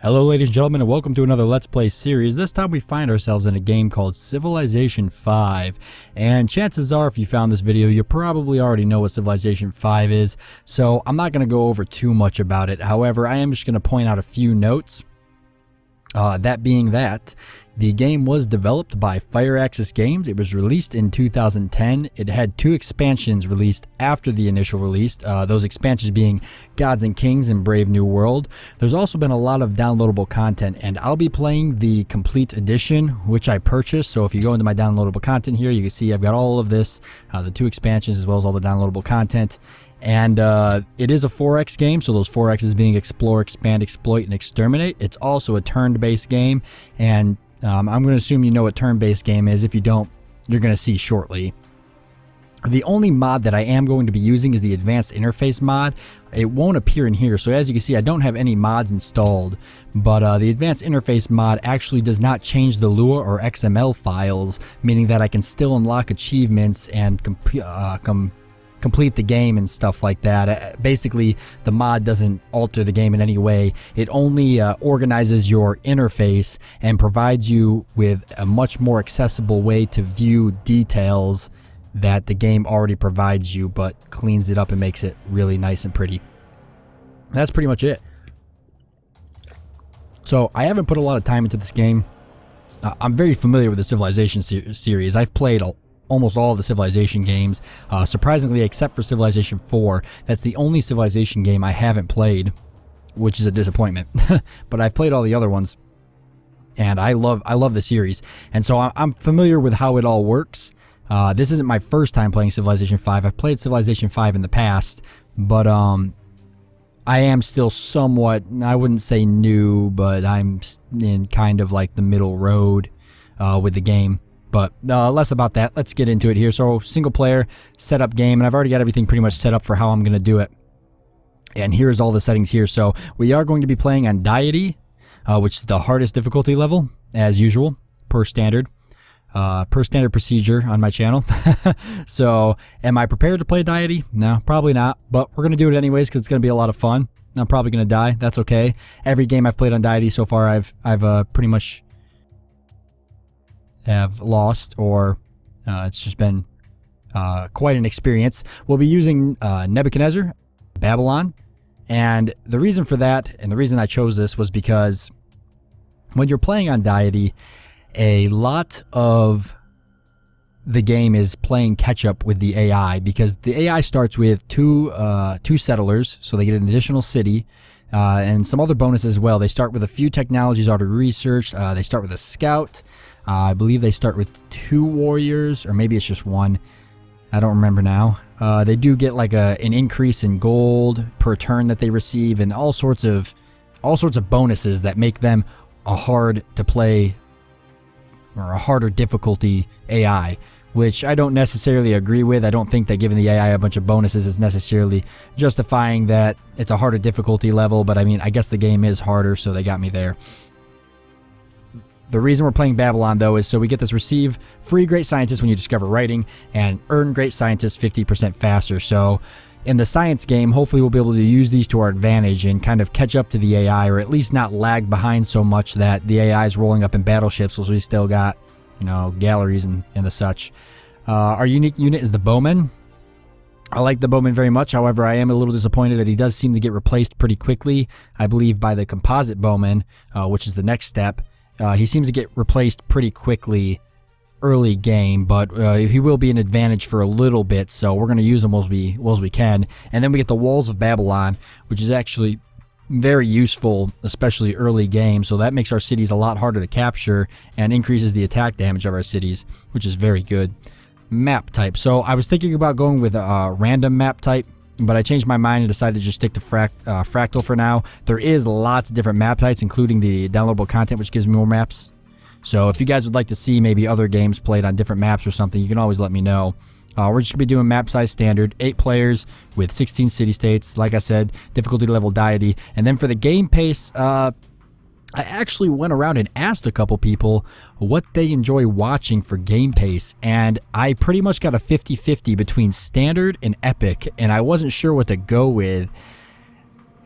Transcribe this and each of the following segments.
Hello ladies and gentlemen, and welcome to another Let's Play series. This time we find ourselves in a game called Civilization 5, and chances are if you found this video you probably already know what Civilization 5 is, so I'm not going to go over too much about it. However, I am just going to point out a few notes. That being that, the game was developed by Firaxis Games. It was released in 2010. It had 2 expansions released after the initial release, those expansions being Gods and Kings and Brave New World. There's also been a lot of downloadable content, and I'll be playing the complete edition, which I purchased. So if you go into my downloadable content here, you can see I've got all of this, the 2 expansions as well as all the downloadable content. And it is a 4X game, so those 4X's being Explore, Expand, Exploit, and Exterminate. It's also a turn-based game, and I'm going to assume you know what turn-based game is. If you don't, you're going to see shortly. The only mod that I am going to be using is the Advanced Interface mod. It won't appear in here, so as you can see, I don't have any mods installed, but the Advanced Interface mod actually does not change the Lua or XML files, meaning that I can still unlock achievements and complete the game and stuff like that. Basically, the mod doesn't alter the game in any way. It only organizes your interface and provides you with a much more accessible way to view details that the game already provides you, but cleans it up and makes it really nice and pretty. That's pretty much it. So I haven't put a lot of time into this game. I'm very familiar with the Civilization series. I've played almost all of the Civilization games, surprisingly, except for Civilization 4. That's the only Civilization game I haven't played, which is a disappointment. But I've played all the other ones, and I love the series, and so I'm familiar with how it all works. This isn't my first time playing Civilization 5. I've played Civilization 5 in the past, but I am still somewhat, I wouldn't say new, but I'm in kind of like the middle road with the game. But less about that. Let's get into it here. So single player setup game, and I've already got everything pretty much set up for how I'm going to do it. And here's all the settings here. So we are going to be playing on Deity, which is the hardest difficulty level, as usual, per standard procedure on my channel. So am I prepared to play Deity? No, probably not, but we're going to do it anyways because it's going to be a lot of fun. I'm probably going to die. That's okay. Every game I've played on Deity so far, I've pretty much have lost, or it's just been quite an experience. We'll be using Nebuchadnezzar, Babylon, and the reason for that, and the reason I chose this, was because when you're playing on Deity, a lot of the game is playing catch up with the AI, because the AI starts with two settlers, so they get an additional city, and some other bonuses as well. They start with a few technologies already researched. They start with a scout. I believe they start with 2 warriors, or maybe it's just 1. I don't remember now. They do get like an increase in gold per turn that they receive, and all sorts of bonuses that make them a hard to play, or a harder difficulty AI, which I don't necessarily agree with. I don't think that giving the AI a bunch of bonuses is necessarily justifying that it's a harder difficulty level, but I mean, I guess the game is harder, so they got me there. The reason we're playing Babylon, though, is so we get this: receive free Great Scientist when you discover writing, and earn Great Scientist 50% faster. So in the science game, hopefully we'll be able to use these to our advantage and kind of catch up to the AI, or at least not lag behind so much that the AI is rolling up in battleships, so we still got, you know, galleries and the such. Our unique unit is the Bowman. I like the Bowman very much. However, I am a little disappointed that he does seem to get replaced pretty quickly, I believe, by the Composite Bowman, which is the next step. He seems to get replaced pretty quickly early game, but he will be an advantage for a little bit, so we're going to use him as we can. And then we get the Walls of Babylon, which is actually very useful, especially early game, so that makes our cities a lot harder to capture and increases the attack damage of our cities, which is very good. Map type. So I was thinking about going with a random map type, but I changed my mind and decided to just stick to Fractal for now. There is lots of different map types, including the downloadable content, which gives me more maps. So if you guys would like to see maybe other games played on different maps or something, you can always let me know. We're just going to be doing map size standard, 8 players with 16 city-states. Like I said, difficulty level Deity. And then for the game pace, I actually went around and asked a couple people what they enjoy watching for game pace, and I pretty much got a 50-50 between standard and epic, and I wasn't sure what to go with.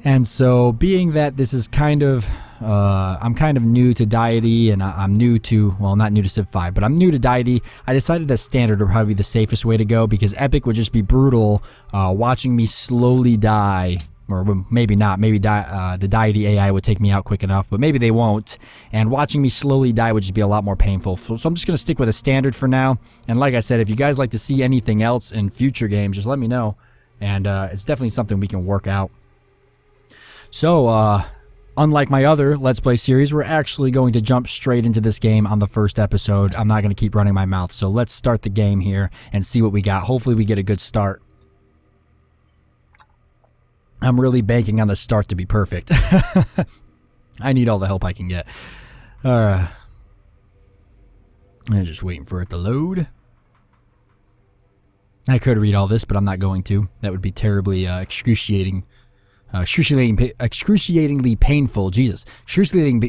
And so, being that this is kind of I'm kind of new to Deity, and I'm new to, well, not new to Civ 5, but I'm new to Deity. I decided that Standard would probably be the safest way to go because Epic would just be brutal watching me slowly die. Or maybe not. Maybe the Deity AI would take me out quick enough, but maybe they won't. And watching me slowly die would just be a lot more painful. So I'm just going to stick with a Standard for now. And like I said, if you guys like to see anything else in future games, just let me know. And it's definitely something we can work out. So, unlike my other Let's Play series, we're actually going to jump straight into this game on the first episode. I'm not going to keep running my mouth. So let's start the game here and see what we got. Hopefully we get a good start. I'm really banking on the start to be perfect. I need all the help I can get. I'm just waiting for it to load. I could read all this, but I'm not going to. That would be terribly excruciatingly painful. Jesus. I'm just going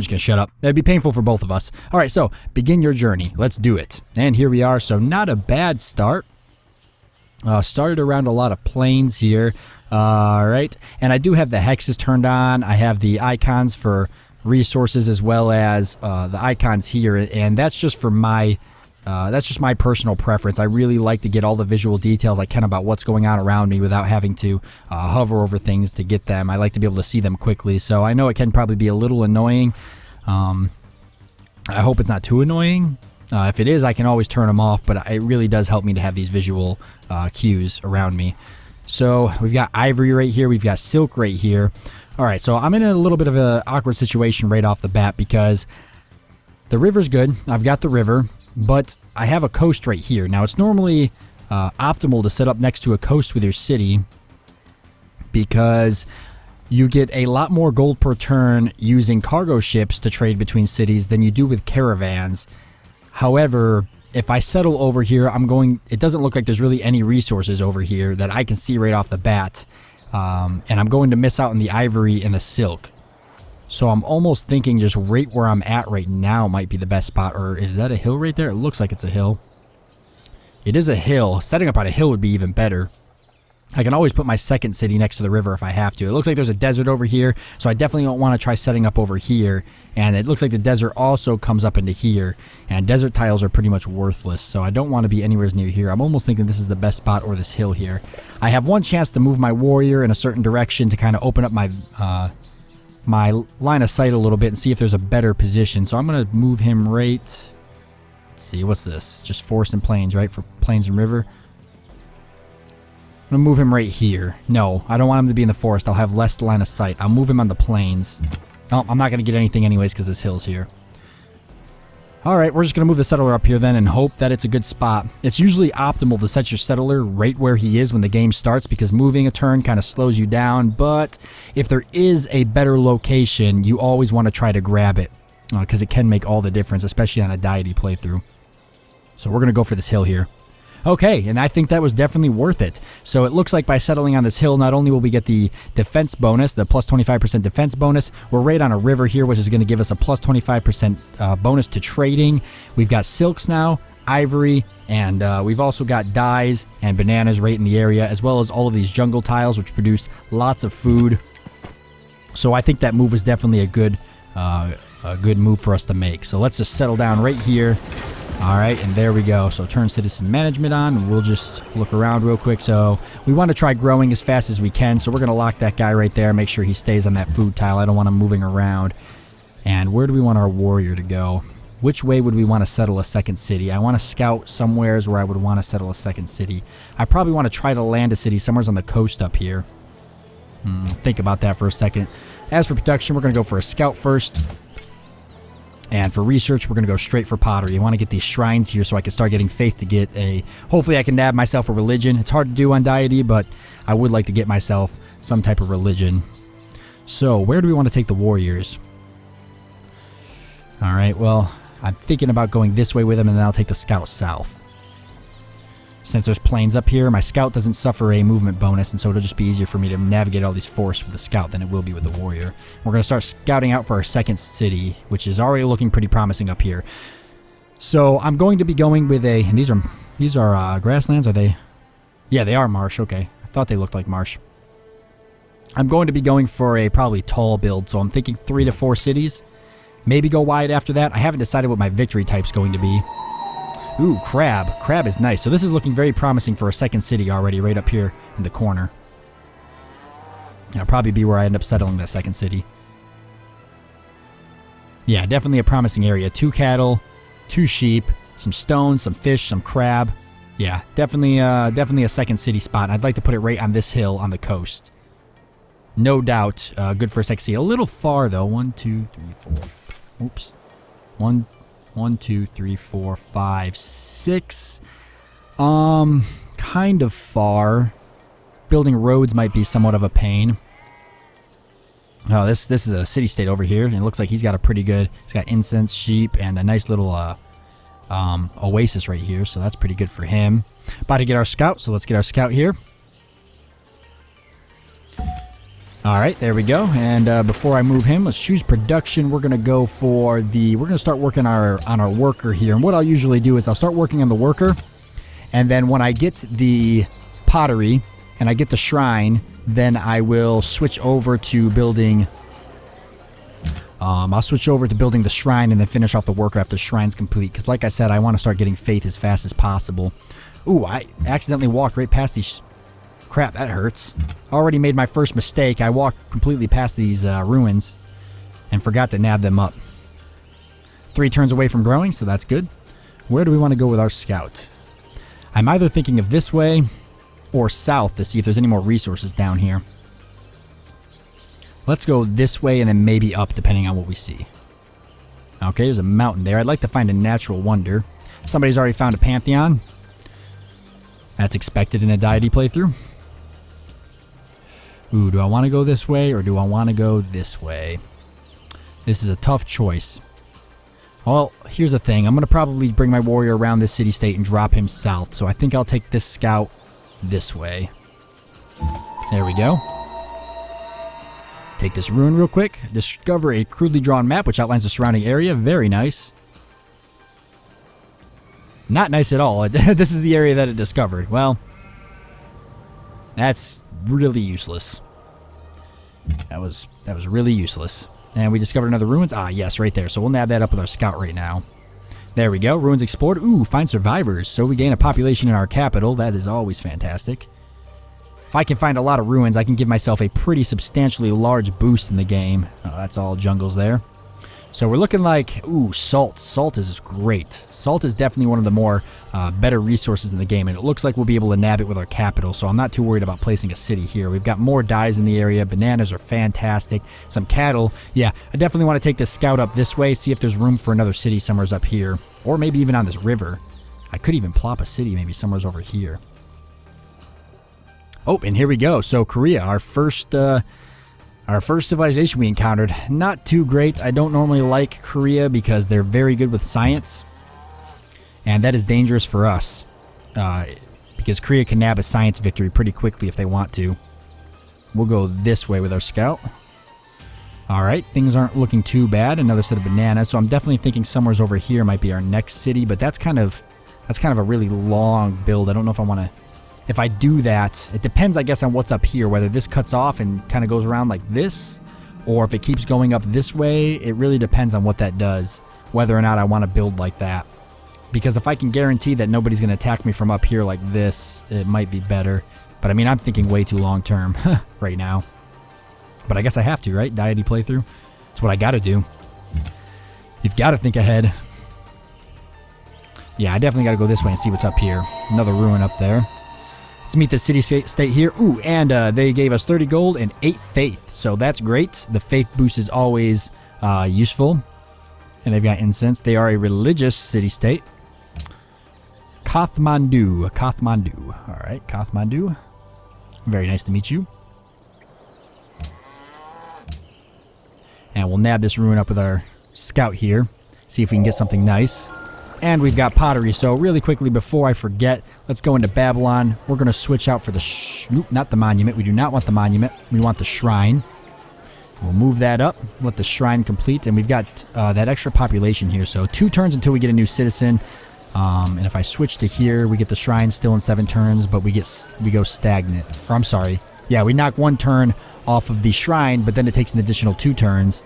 to shut up. That'd be painful for both of us. All right, so begin your journey. Let's do it. And here we are. So not a bad start. Started around a lot of plains here. Alright, and I do have the hexes turned on. I have the icons for resources as well as the icons here, and that's just for my personal preference. I really like to get all the visual details I can about what's going on around me without having to hover over things to get them. I like to be able to see them quickly, so I know it can probably be a little annoying. I hope it's not too annoying. If it is, I can always turn them off, but it really does help me to have these visual cues around me. So we've got ivory right here. We've got silk right here. All right, so I'm in a little bit of an awkward situation right off the bat because the river's good. I've got the river, but I have a coast right here. Now, it's normally optimal to set up next to a coast with your city because you get a lot more gold per turn using cargo ships to trade between cities than you do with caravans. However, if I settle over here, it doesn't look like there's really any resources over here that I can see right off the bat. And I'm going to miss out on the ivory and the silk. So I'm almost thinking just right where I'm at right now might be the best spot. Or is that a hill right there? It looks like it's a hill. It is a hill. Setting up on a hill would be even better. I can always put my second city next to the river if I have to. It looks like there's a desert over here, so I definitely don't want to try setting up over here. And it looks like the desert also comes up into here, and desert tiles are pretty much worthless, so I don't want to be anywhere near here. I'm almost thinking this is the best spot or this hill here. I have one chance to move my warrior in a certain direction to kind of open up my my line of sight a little bit and see if there's a better position. So I'm going to move him right... Let's see, what's this? Just forest and plains, right? For plains and river. I'm going to move him right here. No, I don't want him to be in the forest. I'll have less line of sight. I'll move him on the plains. No, I'm not going to get anything anyways because this hill's here. Alright, we're just going to move the settler up here then and hope that it's a good spot. It's usually optimal to set your settler right where he is when the game starts because moving a turn kind of slows you down, but if there is a better location, you always want to try to grab it because it can make all the difference, especially on a Deity playthrough. So we're going to go for this hill here. Okay, and I think that was definitely worth it. So it looks like by settling on this hill, not only will we get the defense bonus, the plus 25% defense bonus, we're right on a river here, which is going to give us a plus 25% bonus to trading. We've got silks now, ivory, and we've also got dyes and bananas right in the area, as well as all of these jungle tiles, which produce lots of food. So I think that move was definitely a good move for us to make. So let's just settle down right here. Alright, and there we go. So turn citizen management on, and we'll just look around real quick. So we want to try growing as fast as we can, so we're going to lock that guy right there, make sure he stays on that food tile. I don't want him moving around. And where do we want our warrior to go? Which way would we want to settle a second city? I want to scout somewheres where I would want to settle a second city. I probably want to try to land a city somewheres on the coast up here. Think about that for a second. As for production, we're going to go for a scout first. And for research, we're going to go straight for pottery. I want to get these shrines here so I can start getting faith to get a... Hopefully I can nab myself a religion. It's hard to do on Deity, but I would like to get myself some type of religion. So, where do we want to take the warriors? Alright, well, I'm thinking about going this way with them, and then I'll take the scout south. Since there's plains up here, my scout doesn't suffer a movement bonus, and so it'll just be easier for me to navigate all these forests with the scout than it will be with the warrior. We're going to start scouting out for our second city, which is already looking pretty promising up here. So I'm going to be going with a... And these are grasslands, are they? Yeah, they are marsh. Okay. I thought they looked like marsh. I'm going to be going for a probably tall build, so I'm thinking 3 to 4 cities. Maybe go wide after that. I haven't decided what my victory type's going to be. Ooh, crab. Crab is nice. So this is looking very promising for a second city already, right up here in the corner. That'll probably be where I end up settling that second city. Yeah, definitely a promising area. 2 cattle, 2 sheep, some stones, some fish, some crab. Yeah, definitely a second city spot. And I'd like to put it right on this hill on the coast. No doubt, good for a second city. A little far though. 1, 2, 3, 4. Oops. 1, 2, 3, 4, 5, 6. Kind of far. Building roads might be somewhat of a pain. Oh, this is a city-state over here. And it looks like he's got a pretty good... He's got incense, sheep, and a nice little oasis right here. So that's pretty good for him. About to get our scout, so let's get our scout here. Alright, there we go. And before I move him, let's choose production. We're going to go for the... We're going to start working on our worker here. And what I'll usually do is I'll start working on the worker. And then when I get the pottery and I get the shrine, then I will switch over to building... I'll switch over to building the shrine and then finish off the worker after the shrine's complete. Because like I said, I want to start getting faith as fast as possible. Ooh, I accidentally walked right past these... Crap, that hurts. Already made my first mistake. I walked completely past these ruins and forgot to nab them up. 3 turns away from growing, so that's good. Where do we want to go with our scout? I'm either thinking of this way or south to see if there's any more resources down here. Let's go this way and then maybe up depending on what we see. Okay, there's a mountain there. I'd like to find a natural wonder. Somebody's already found a pantheon. That's expected in a deity playthrough. Ooh, do I want to go this way or do I want to go this way? This is a tough choice. Well, here's the thing. I'm going to probably bring my warrior around this city-state and drop him south. So I think I'll take this scout this way. There we go. Take this rune real quick. Discover a crudely drawn map which outlines the surrounding area. Very nice. Not nice at all. This is the area that it discovered. Well, that's really useless. That was really useless. And we discovered another ruins. Ah, yes, right there. So we'll nab that up with our scout right now. There we go. Ruins explored. Ooh, find survivors. So we gain a population in our capital. That is always fantastic. If I can find a lot of ruins, I can give myself a pretty substantially large boost in the game. Oh, that's all jungles there. So we're looking like, ooh, salt. Salt is great. Salt is definitely one of the more better resources in the game, and it looks like we'll be able to nab it with our capital, so I'm not too worried about placing a city here. We've got more dyes in the area. Bananas are fantastic. Some cattle. Yeah, I definitely want to take this scout up this way, see if there's room for another city somewhere's up here, or maybe even on this river. I could even plop a city maybe somewhere's over here. Oh, and here we go. So Korea, our first civilization we encountered. Not too great. I don't normally like Korea because they're very good with science. And that is dangerous for us. Because Korea can nab a science victory pretty quickly if they want to. We'll go this way with our scout. Alright, things aren't looking too bad. Another set of bananas. So I'm definitely thinking somewhere's over here might be our next city. But that's kind of a really long build. I don't know if I want to... If I do that, it depends, I guess, on what's up here. Whether this cuts off and kind of goes around like this, or if it keeps going up this way. It really depends on what that does, whether or not I want to build like that. Because if I can guarantee that nobody's going to attack me from up here like this, it might be better. But I mean, I'm thinking way too long term right now. But I guess I have to, right? Deity playthrough. That's what I got to do. You've got to think ahead. Yeah, I definitely got to go this way and see what's up here. Another ruin up there. Let's meet the city-state here. Ooh, and they gave us 30 gold and 8 faith. So that's great. The faith boost is always useful. And they've got incense. They are a religious city-state. Kathmandu. Kathmandu. All right, Kathmandu. Very nice to meet you. And we'll nab this ruin up with our scout here. See if we can get something nice. And we've got pottery, so really quickly before I forget, let's go into Babylon. We're going to switch out for the... Nope, not the monument. We do not want the monument. We want the shrine. We'll move that up, let the shrine complete, and we've got that extra population here. So 2 turns until we get a new citizen. And if I switch to here, we get the shrine still in 7 turns, but we go stagnant. Or I'm sorry, Yeah, we knock 1 turn off of the shrine, but then it takes an additional 2 turns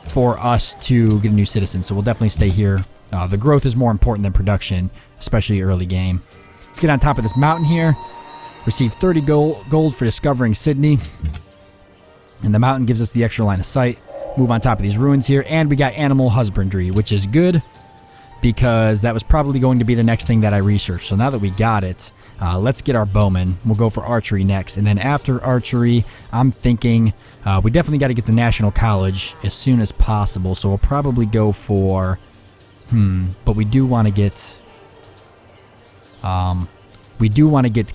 for us to get a new citizen. So we'll definitely stay here. The growth is more important than production, especially early game. Let's get on top of this mountain here. Receive 30 gold for discovering Sydney. And the mountain gives us the extra line of sight. Move on top of these ruins here. And we got animal husbandry, which is good, because that was probably going to be the next thing that I researched. So now that we got it, let's get our bowman. We'll go for archery next. And then after archery, I'm thinking we definitely got to get the National College as soon as possible. So we'll probably go for... but we do want to get...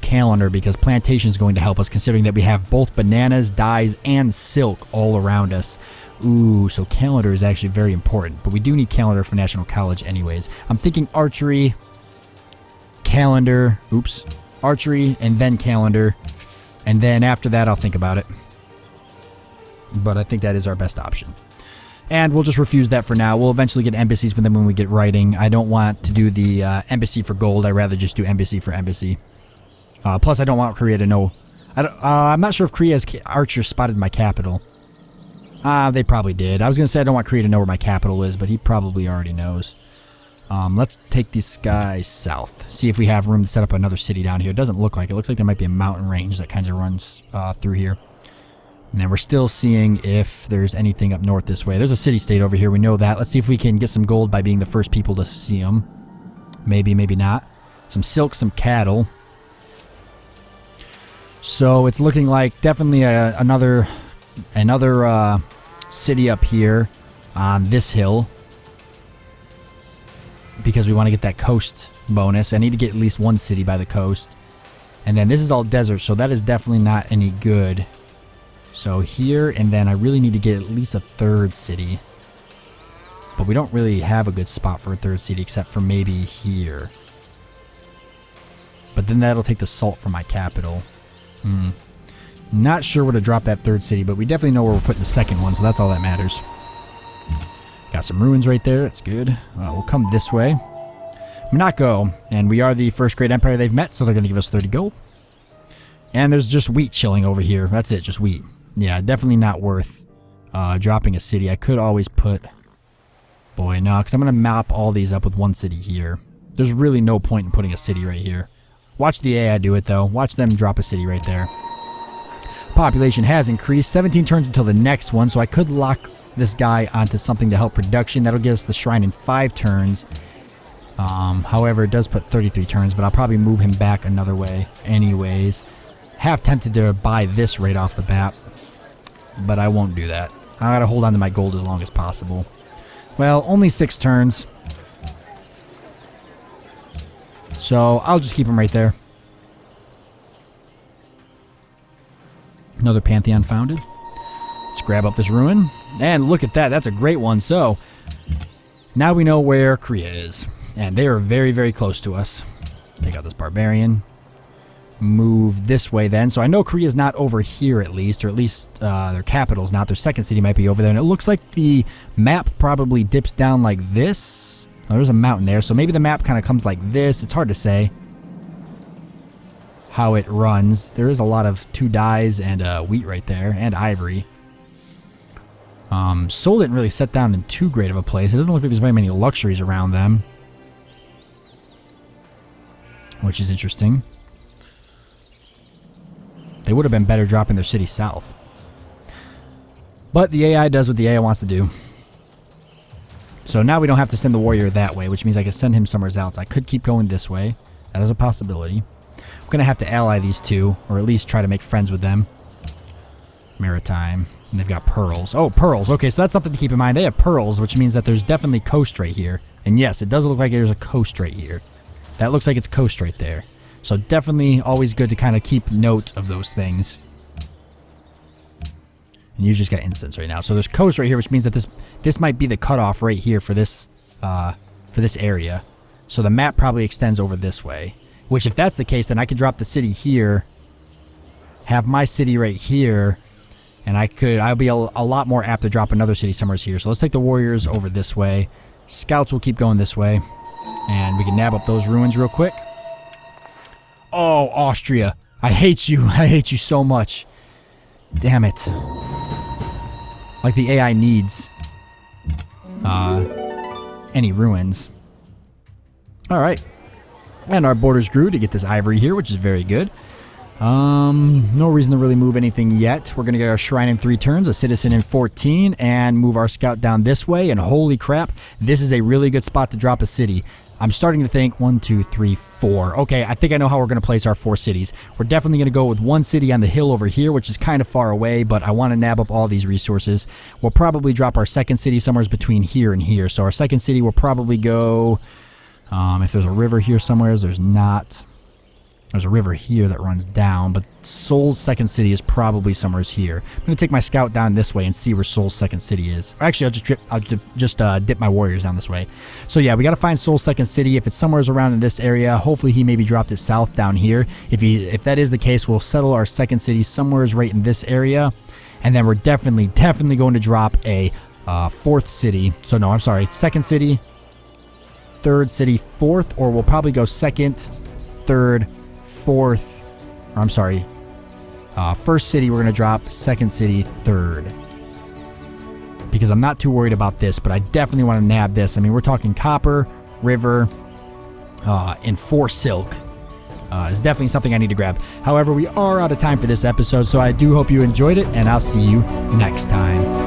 calendar, because plantation is going to help us, considering that we have both bananas, dyes, and silk all around us. Ooh, so calendar is actually very important, but we do need calendar for National College anyways. I'm thinking archery, calendar, archery, and then calendar, and then after that I'll think about it. But I think that is our best option. And we'll just refuse that for now. We'll eventually get embassies for them when we get writing. I don't want to do the embassy for gold. I'd rather just do embassy for embassy. Plus, I don't want Korea to know. I'm not sure if Korea's archers spotted my capital. They probably did. I was going to say I don't want Korea to know where my capital is, but he probably already knows. Let's take these guys south. See if we have room to set up another city down here. It doesn't look like it. It looks like there might be a mountain range that kind of runs through here. And then we're still seeing if there's anything up north this way. There's a city-state over here. We know that. Let's see if we can get some gold by being the first people to see them. Maybe, maybe not. Some silk, some cattle. So it's looking like definitely another city up here on this hill, because we want to get that coast bonus. I need to get at least 1 city by the coast. And then this is all desert, so that is definitely not any good. So here, and then I really need to get at least a 3rd city. But we don't really have a good spot for a 3rd city except for maybe here. But then that'll take the salt from my capital. Not sure where to drop that 3rd city, but we definitely know where we're putting the 2nd one, so that's all that matters. Got some ruins right there, that's good. We'll come this way. Monaco, and we are the first great empire they've met, so they're going to give us 30 gold. And there's just wheat chilling over here. That's it, just wheat. Yeah, definitely not worth dropping a city. I could always put... Boy, no, because I'm going to map all these up with 1 city here. There's really no point in putting a city right here. Watch the AI do it, though. Watch them drop a city right there. Population has increased. 17 turns until the next one, so I could lock this guy onto something to help production. That'll get us the shrine in 5 turns. However, it does put 33 turns, but I'll probably move him back another way anyways. Half tempted to buy this right off the bat, but I won't do that. I gotta hold on to my gold as long as possible. Well, only 6 turns, so I'll just keep him right there. Another Pantheon founded. Let's grab up this ruin, and look at that. That's a great one. So now we know where Korea is, and they are very, very close to us. Take out this barbarian. Move this way then. So I know Korea's not over here at least, or at least their capital's not. Their 2nd city might be over there. And it looks like the map probably dips down like this. Oh, there's a mountain there. So maybe the map kind of comes like this. It's hard to say how it runs. There is a lot of 2 dyes and wheat right there, and ivory. Seoul didn't really set down in too great of a place. It doesn't look like there's very many luxuries around them, which is interesting. They would have been better dropping their city south. But the AI does what the AI wants to do. So now we don't have to send the warrior that way, which means I can send him somewhere else. I could keep going this way. That is a possibility. I'm going to have to ally these 2, or at least try to make friends with them. Maritime. And they've got pearls. Oh, pearls. Okay, so that's something to keep in mind. They have pearls, which means that there's definitely coast right here. And yes, it does look like there's a coast right here. That looks like it's coast right there. So definitely always good to kind of keep note of those things. And you just got instance right now. So there's coast right here, which means that this might be the cutoff right here for this area. So the map probably extends over this way. Which, if that's the case, then I could drop the city here, have my city right here, and I'll be a lot more apt to drop another city somewhere here. So let's take the warriors over this way. Scouts will keep going this way, and we can nab up those ruins real quick. Oh, Austria. I hate you. I hate you so much. Damn it. Like the AI needs any ruins. Alright. And our borders grew to get this ivory here, which is very good. No reason to really move anything yet. We're going to get our shrine in 3 turns, a citizen in 14, and move our scout down this way. And holy crap, this is a really good spot to drop a city. I'm starting to think 1, 2, 3, 4. Okay, I think I know how we're going to place our 4 cities. We're definitely going to go with 1 city on the hill over here, which is kind of far away, but I want to nab up all these resources. We'll probably drop our second city somewhere between here and here. So our second city will probably go, if there's a river here somewhere, there's not. There's a river here that runs down, but Soul's second city is probably somewhere here. I'm going to take my scout down this way and see where Soul's second city is. Or actually, I'll just dip my warriors down this way. So yeah, we got to find Soul's second city. If it's somewhere around in this area, hopefully he maybe dropped it south down here. If that is the case, we'll settle our second city somewhere right in this area. And then we're definitely going to drop a 4th city. So no, I'm sorry, second city, 3rd city, 4th, or we'll probably go 2nd, 3rd, 4th, or I'm sorry, 1st city we're going to drop, 2nd city, 3rd. Because I'm not too worried about this, but I definitely want to nab this. I mean, we're talking copper, river, and 4 silk. Is definitely something I need to grab. However, we are out of time for this episode, so I do hope you enjoyed it, and I'll see you next time.